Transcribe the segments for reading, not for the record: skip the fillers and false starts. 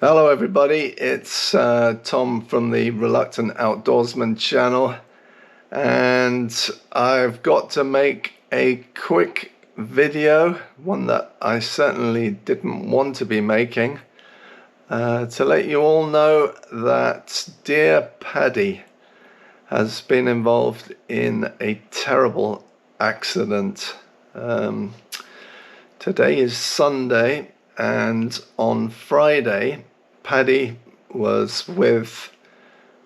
Hello everybody, it's Tom from the Reluctant Outdoorsman channel, and I've got to make a quick video, one that I certainly didn't want to be making, to let you all know that dear Paddy has been involved in a terrible accident. Today is Sunday, and on Friday Paddy was with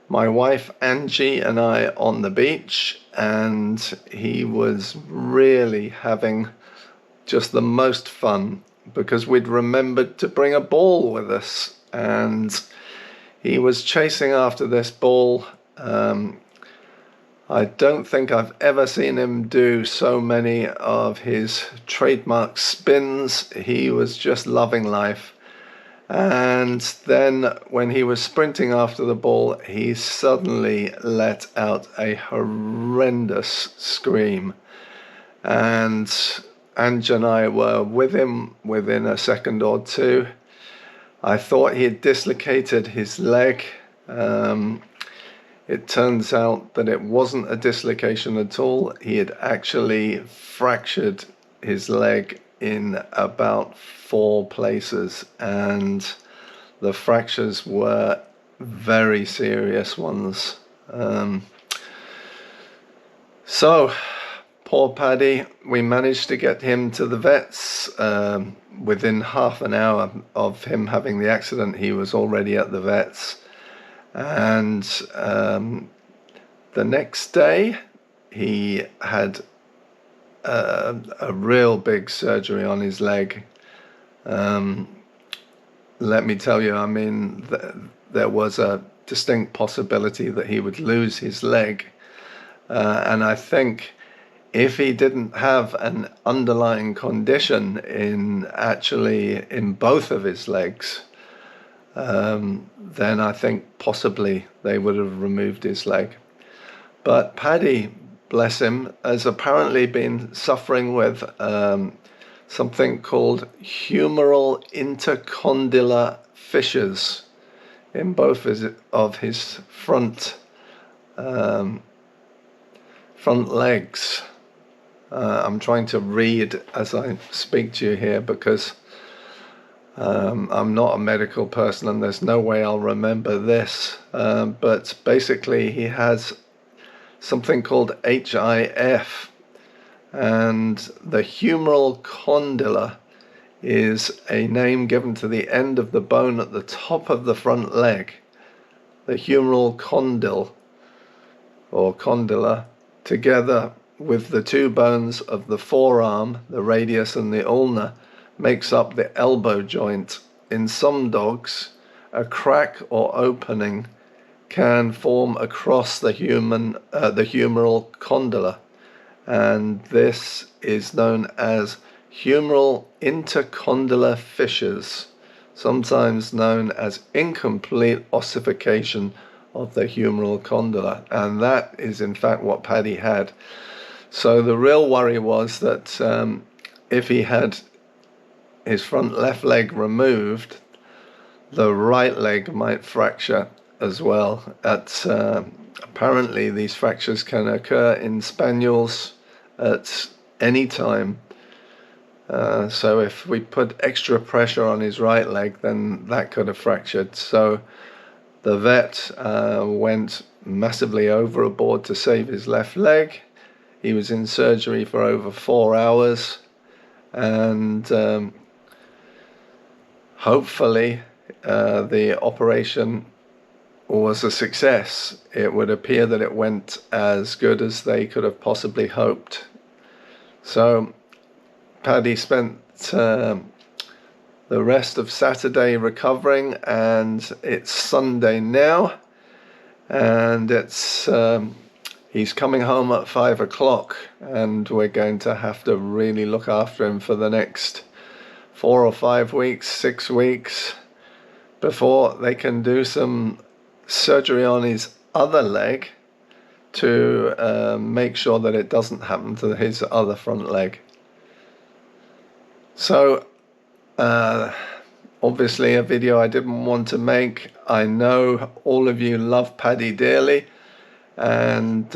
my wife Angie and I on the beach, and he was really having just the most fun because we'd remembered to bring a ball with us, and he was chasing after this ball. I don't think I've ever seen him do so many of his trademark spins. He was just loving life. And then when he was sprinting after the ball, he suddenly let out a horrendous scream. And Angie and I were with him within a second or two. I thought he had dislocated his leg. It turns out that it wasn't a dislocation at all. He had actually fractured his leg in about 4 places, and the fractures were very serious ones. So poor Paddy, we managed to get him to the vets. Within half an hour of him having the accident, he was already at the vets. And the next day he had a real big surgery on his leg. Let me tell you, I mean, there was a distinct possibility that he would lose his leg, and I think if he didn't have an underlying condition in both of his legs, then I think possibly they would have removed his leg. But Paddy, bless him, has apparently been suffering with something called humeral intercondylar fissures in both of his front legs. I'm trying to read as I speak to you here because I'm not a medical person and there's no way I'll remember this, but basically he has something called HIF, and the humeral condylar is a name given to the end of the bone at the top of the front leg. The humeral condyle or condylar, together with the 2 bones of the forearm, the radius and the ulna, makes up the elbow joint. In some dogs, a crack or opening can form across the humeral condylar, and this is known as humeral intercondylar fissures, sometimes known as incomplete ossification of the humeral condylar, and that is in fact what Paddy had. So the real worry was that if he had his front left leg removed, the right leg might fracture as well. Apparently these fractures can occur in spaniels at any time. So if we put extra pressure on his right leg, then that could have fractured. So the vet went massively overboard to save his left leg. He was in surgery for over 4 hours, and hopefully the operation was a success. It would appear that it went as good as they could have possibly hoped. So Paddy spent the rest of Saturday recovering, and it's Sunday now, and he's coming home at 5 o'clock, and we're going to have to really look after him for the next 4 or 5 weeks, 6 weeks, before they can do some surgery on his other leg to make sure that it doesn't happen to his other front leg. So obviously a video I didn't want to make. I know all of you love Paddy dearly, and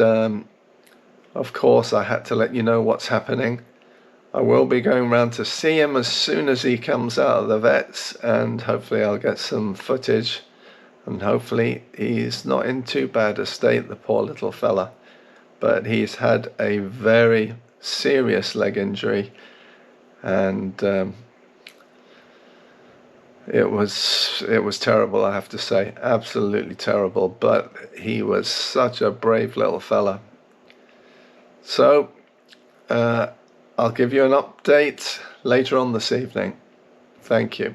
of course I had to let you know what's happening. I will be going round to see him as soon as he comes out of the vets, and hopefully I'll get some footage, and hopefully he's not in too bad a state, the poor little fella. But he's had a very serious leg injury, and it was terrible, I have to say, absolutely terrible. But he was such a brave little fella. So I'll give you an update later on this evening. Thank you.